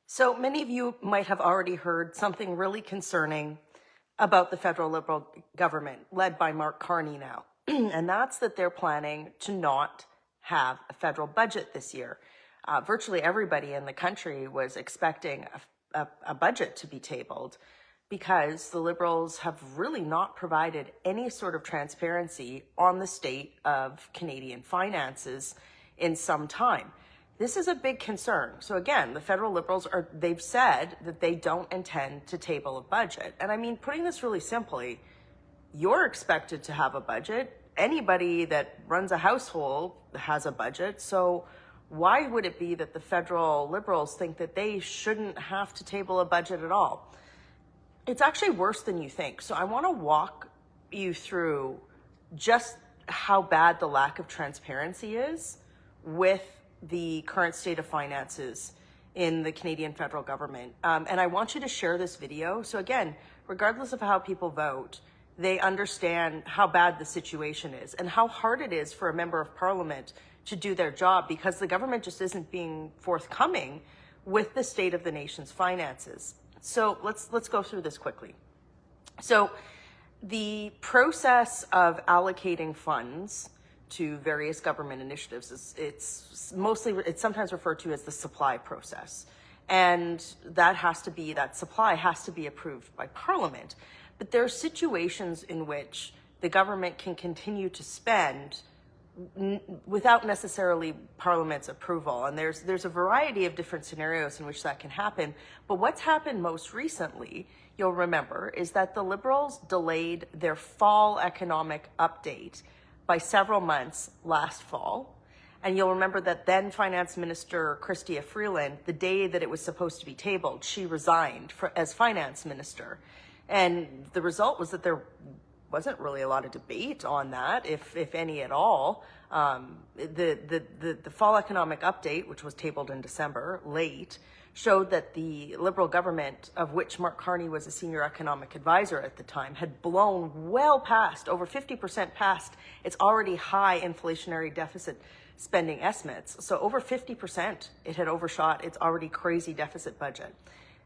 So many of you might have already heard something really concerning about the federal Liberal government led by Mark Carney now. And that's that they're planning to not have a federal budget this year. Virtually everybody in the country was expecting a budget to be tabled because the Liberals have really not provided any sort of transparency on the state of Canadian finances in some time. This is a big concern. So again, the federal Liberals they've said that they don't intend to table a budget. And I mean, putting this really simply, you're expected to have a budget. Anybody that runs a household has a budget. So why would it be that the federal Liberals think that they shouldn't have to table a budget at all? It's actually worse than you think. So I want to walk you through just how bad the lack of transparency is with the current state of finances in the Canadian federal government. And I want you to share this video. So again, regardless of how people vote, they understand how bad the situation is and how hard it is for a member of parliament to do their job because the government just isn't being forthcoming with the state of the nation's finances. So let's go through this quickly. So the process of allocating funds to various government initiatives it's sometimes referred to as the supply process. And that supply has to be approved by Parliament. But there are situations in which the government can continue to spend without necessarily Parliament's approval. And there's a variety of different scenarios in which that can happen. But what's happened most recently, you'll remember, is that the Liberals delayed their fall economic update by several months last fall. And you'll remember that then Finance Minister Chrystia Freeland, the day that it was supposed to be tabled, she resigned as Finance Minister. And the result was that there wasn't really a lot of debate on that, if any at all. The fall economic update, which was tabled in December, late, showed that the Liberal government, of which Mark Carney was a senior economic advisor at the time, had blown well past, over 50% past its already high inflationary deficit spending estimates. So over 50%, it had overshot its already crazy deficit budget.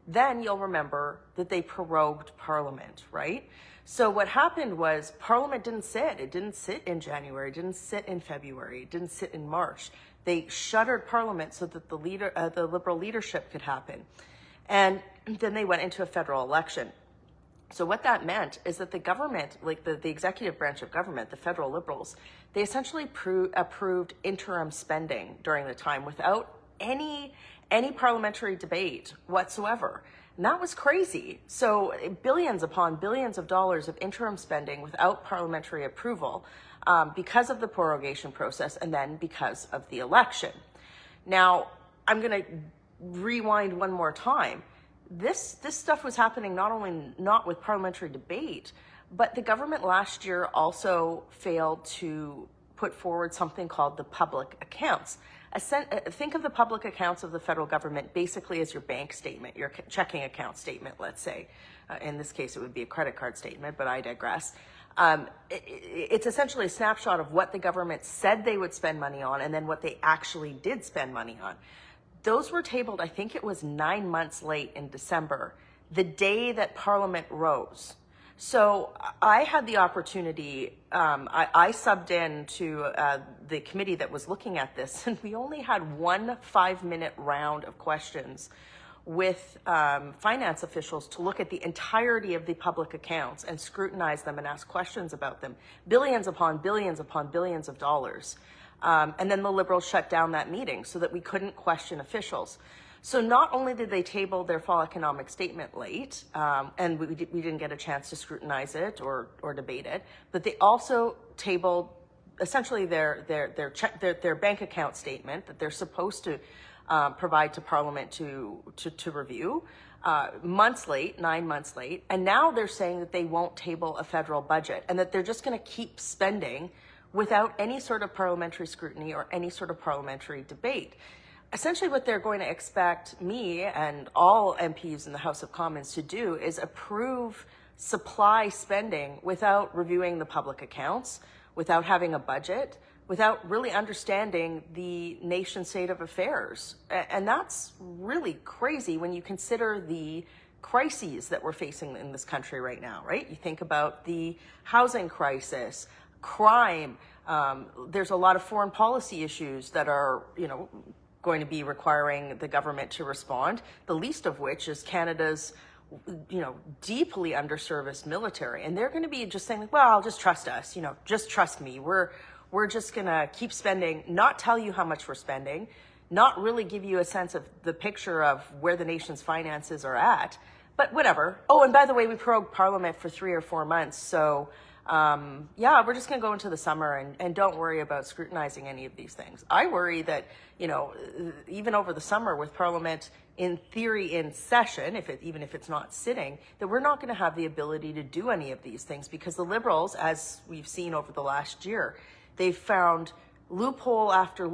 Then you'll remember that they prorogued Parliament, right? So what happened was Parliament didn't sit. It didn't sit in January, it didn't sit in February, it didn't sit in March. They shuttered Parliament so that the Liberal leadership could happen. And then they went into a federal election. So what that meant is that the government, like the executive branch of government, the federal Liberals, they essentially approved interim spending during the time without any parliamentary debate whatsoever. And that was crazy. So billions upon billions of dollars of interim spending without parliamentary approval because of the prorogation process and then because of the election. Now, I'm going to rewind one more time. This stuff was happening not with parliamentary debate, but the government last year also failed to put forward something called the public accounts. Think of the public accounts of the federal government basically as your bank statement, your checking account statement, let's say. In this case, it would be a credit card statement, but I digress. It's essentially a snapshot of what the government said they would spend money on and then what they actually did spend money on. Those were tabled, I think it was 9 months late in December, the day that Parliament rose. So I had the opportunity, I subbed in to the committee that was looking at this, and we only had one 5-minute round of questions with finance officials to look at the entirety of the public accounts and scrutinize them and ask questions about them. Billions upon billions upon billions of dollars. And then the Liberals shut down that meeting so that we couldn't question officials. So not only did they table their fall economic statement late, and we didn't get a chance to scrutinize it or debate it, but they also tabled essentially their bank account statement that they're supposed to provide to Parliament to review, months late, 9 months late. And now they're saying that they won't table a federal budget and that they're just going to keep spending without any sort of parliamentary scrutiny or any sort of parliamentary debate. Essentially what they're going to expect me and all MPs in the House of Commons to do is approve supply spending without reviewing the public accounts, without having a budget, without really understanding the nation state of affairs. And that's really crazy when you consider the crises that we're facing in this country right now, right? You think about the housing crisis, crime. There's a lot of foreign policy issues that are, going to be requiring the government to respond, the least of which is Canada's, deeply underserviced military. And they're going to be just saying, well, just trust us, just trust me. We're just going to keep spending, not tell you how much we're spending, not really give you a sense of the picture of where the nation's finances are at, but whatever. Oh, and by the way, we prorogued Parliament for 3 or 4 months. So we're just going to go into the summer and don't worry about scrutinizing any of these things. I worry that, even over the summer with Parliament in theory in session, even if it's not sitting, that we're not going to have the ability to do any of these things because the Liberals, as we've seen over the last year, they've found loophole after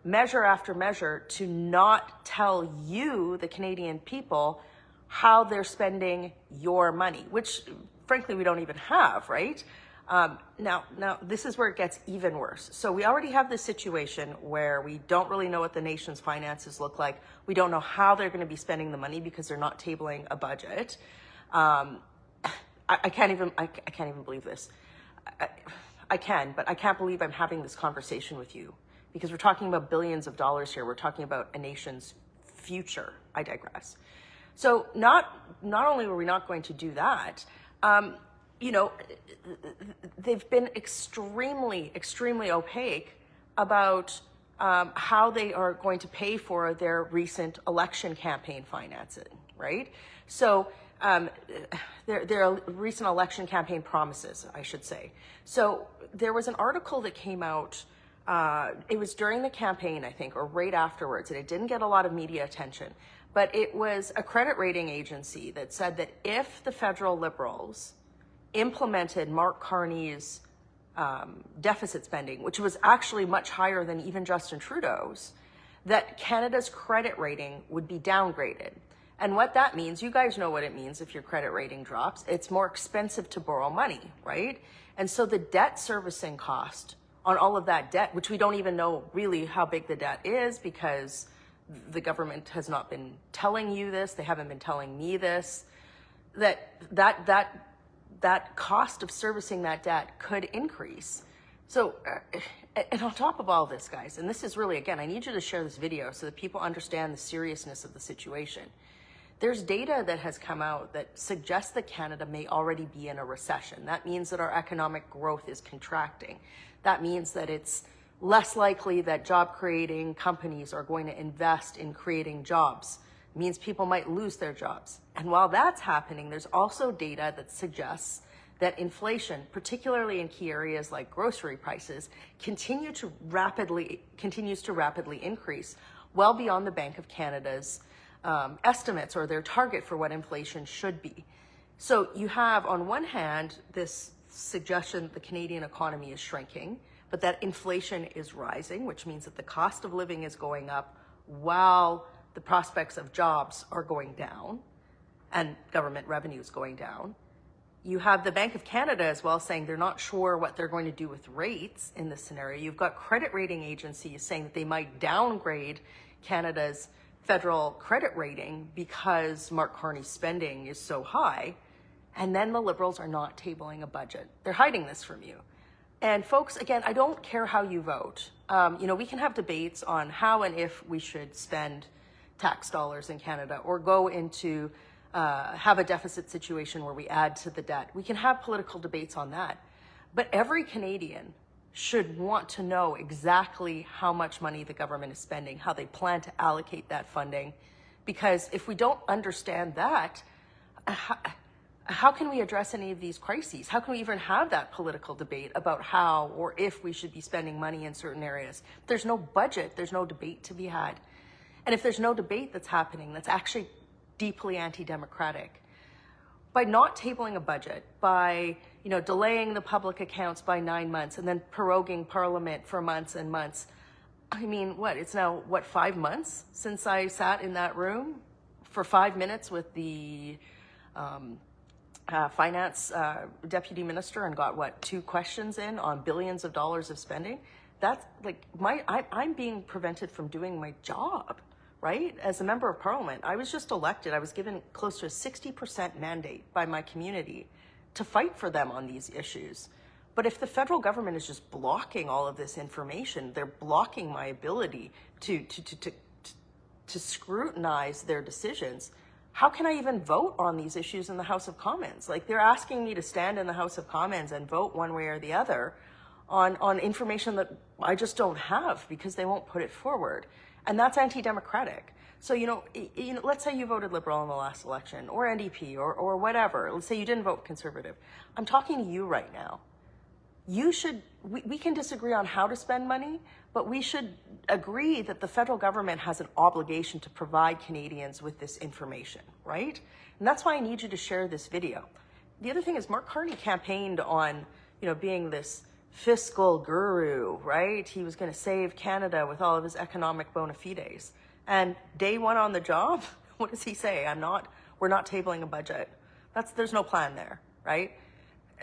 measure to not tell you, the Canadian people, how they're spending your money, which frankly we don't even have, right? Now, this is where it gets even worse. So we already have this situation where we don't really know what the nation's finances look like. We don't know how they're going to be spending the money because they're not tabling a budget. I can't even believe this. I can, but I can't believe I'm having this conversation with you because we're talking about billions of dollars here. We're talking about a nation's future. I digress. So not only were we not going to do that, they've been extremely, extremely opaque about how they are going to pay for their recent election campaign financing, right? So their recent election campaign promises, I should say. So there was an article that came out, it was during the campaign, I think, or right afterwards, and it didn't get a lot of media attention, but it was a credit rating agency that said that if the federal Liberals implemented Mark Carney's deficit spending, which was actually much higher than even Justin Trudeau's, that Canada's credit rating would be downgraded. And what that means, you guys know what it means if your credit rating drops. It's more expensive to borrow money, right? And so the debt servicing cost on all of that debt, which we don't even know really how big the debt is because the government has not been telling you this, they haven't been telling me this, that cost of servicing that debt could increase. So, and on top of all this, guys, and this is really, again, I need you to share this video so that people understand the seriousness of the situation. There's data that has come out that suggests that Canada may already be in a recession. That means that our economic growth is contracting. That means that it's less likely that job-creating companies are going to invest in creating jobs. It means people might lose their jobs. And while that's happening, there's also data that suggests that inflation, particularly in key areas like grocery prices, continues to rapidly increase, well beyond the Bank of Canada's estimates or their target for what inflation should be. So you have, on one hand, this suggestion that the Canadian economy is shrinking, but that inflation is rising, which means that the cost of living is going up while the prospects of jobs are going down and government revenue is going down. You have the Bank of Canada as well saying they're not sure what they're going to do with rates in this scenario. You've got credit rating agencies saying that they might downgrade Canada's federal credit rating because Mark Carney's spending is so high. And then the Liberals are not tabling a budget. They're hiding this from you. And folks, again, I don't care how you vote. We can have debates on how and if we should spend tax dollars in Canada or go into have a deficit situation where we add to the debt. We can have political debates on that. But every Canadian should want to know exactly how much money the government is spending, how they plan to allocate that funding. Because if we don't understand that, how can we address any of these crises? How can we even have that political debate about how or if we should be spending money in certain areas? If there's no budget, there's no debate to be had. And if there's no debate that's happening, that's actually deeply anti-democratic. By not tabling a budget, by delaying the public accounts by 9 months and then proroguing Parliament for months and months. I mean, it's now 5 months since I sat in that room for 5 minutes with the finance deputy minister and got, what, 2 questions in on billions of dollars of spending. That's like, I'm being prevented from doing my job, right? As a member of parliament, I was just elected. I was given close to a 60% mandate by my community to fight for them on these issues. But if the federal government is just blocking all of this information, they're blocking my ability to scrutinize their decisions. How can I even vote on these issues in the House of Commons? Like, they're asking me to stand in the House of Commons and vote one way or the other on information that I just don't have because they won't put it forward. And that's anti-democratic. So, let's say you voted Liberal in the last election, or NDP, or whatever. Let's say you didn't vote Conservative. I'm talking to you right now. We can disagree on how to spend money, but we should agree that the federal government has an obligation to provide Canadians with this information, right? And that's why I need you to share this video. The other thing is, Mark Carney campaigned on, being this fiscal guru, right? He was going to save Canada with all of his economic bona fides. And day one on the job, what does he say? We're not tabling a budget. There's no plan there, right?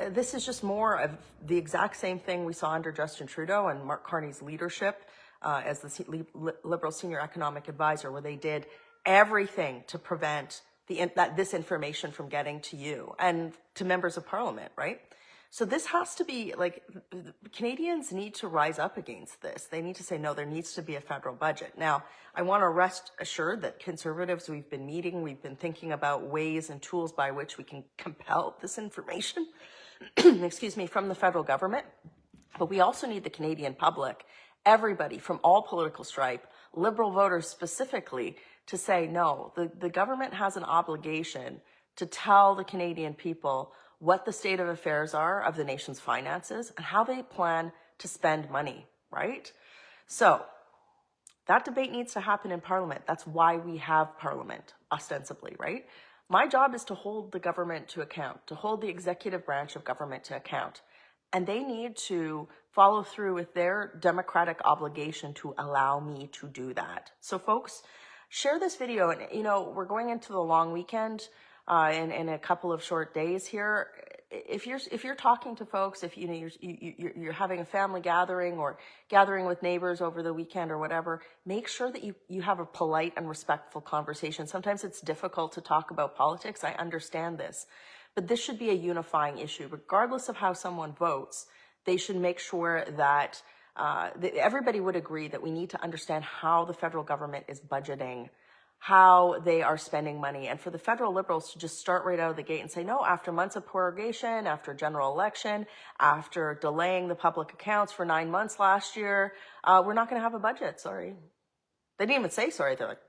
This is just more of the exact same thing we saw under Justin Trudeau and Mark Carney's leadership as the Liberal Senior Economic Advisor, where they did everything to prevent this information from getting to you and to members of Parliament, right? So this has to be, Canadians need to rise up against this. They need to say, no, there needs to be a federal budget. Now, I want to rest assured that Conservatives, we've been meeting, we've been thinking about ways and tools by which we can compel this information, excuse me, from the federal government. But we also need the Canadian public, everybody from all political stripe, Liberal voters specifically, to say, no, the government has an obligation to tell the Canadian people what the state of affairs are of the nation's finances and how they plan to spend money, right? So that debate needs to happen in Parliament. That's why we have Parliament, ostensibly, right? My job is to hold the government to account, to hold the executive branch of government to account. And they need to follow through with their democratic obligation to allow me to do that. So folks, share this video. And, we're going into the long weekend in a couple of short days here. If you're talking to folks, if you're having a family gathering or gathering with neighbors over the weekend or whatever, make sure that you have a polite and respectful conversation. Sometimes it's difficult to talk about politics. I understand this, but this should be a unifying issue. Regardless of how someone votes, they should make sure that everybody would agree that we need to understand how the federal government is budgeting, how they are spending money. And for the federal Liberals to just start right out of the gate and say, no, after months of prorogation, after general election, after delaying the public accounts for 9 months last year, we're not going to have a budget, sorry. They didn't even say sorry. They're like,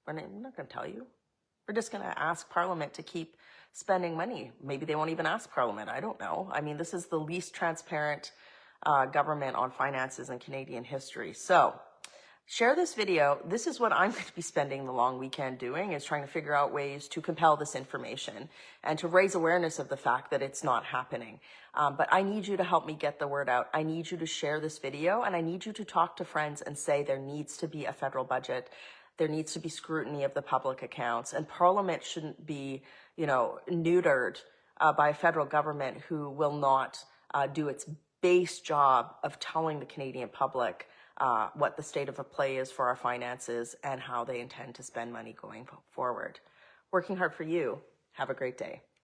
we're not going to tell you. We're just going to ask Parliament to keep spending money. Maybe they won't even ask Parliament. I don't know. I mean, this is the least transparent government on finances in Canadian history. So share this video. This is what I'm going to be spending the long weekend doing, is trying to figure out ways to compel this information and to raise awareness of the fact that it's not happening. But I need you to help me get the word out. I need you to share this video, and I need you to talk to friends and say there needs to be a federal budget. There needs to be scrutiny of the public accounts, and Parliament shouldn't be, neutered by a federal government who will not do its base job of telling the Canadian public what the state of play is for our finances and how they intend to spend money going forward. Working hard for you. Have a great day.